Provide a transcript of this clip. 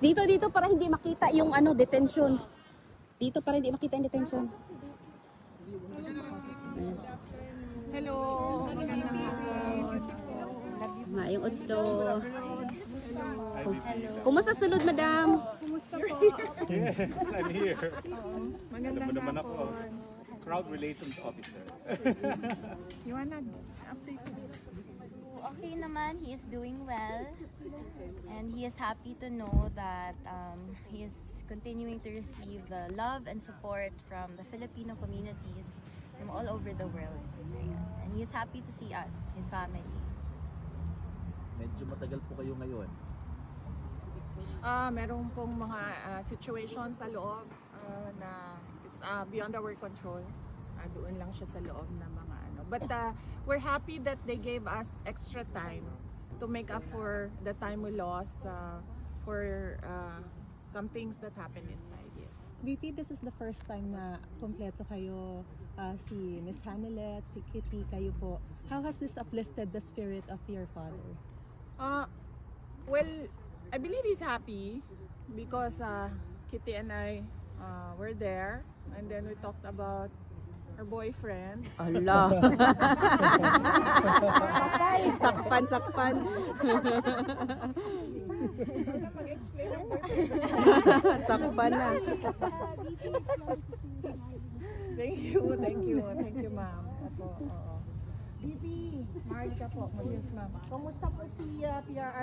Dito para hindi makita yung ano, detention. Dito para hindi makita yung detention. Ayan. Hello. Magandang hapon. Yung udto. Kumusta sulod, madam? Kumusta po? Yes, I'm here. Magandang Alam mo naman ako, hapon. Crowd Relations Officer. Iwanag. Update. Okay naman, he is doing well, and he is happy to know that he is continuing to receive the love and support from the Filipino communities from all over the world. Ayan. And he is happy to see us, his family. Medyo matagal po kayo ngayon. Meron pong mga situation sa loob na it's beyond our control. Doon lang siya sa loob na mga ano. But we're happy that they gave us extra time to make up for the time we lost for some things that happened inside. Yes. VP, this is the first time na kompleto kayo, si Miss Hanelet, si Kitty, kayo po. How has this uplifted the spirit of your father? Well, I believe he's happy because Kitty and I were there, and then we talked about her boyfriend. Allah. Sakpan. Sakpan na. Thank you, ma'am. Opo, oo. Bibi, Marika po, Ma'am. Yes, ma'am. Kumusta po si PRR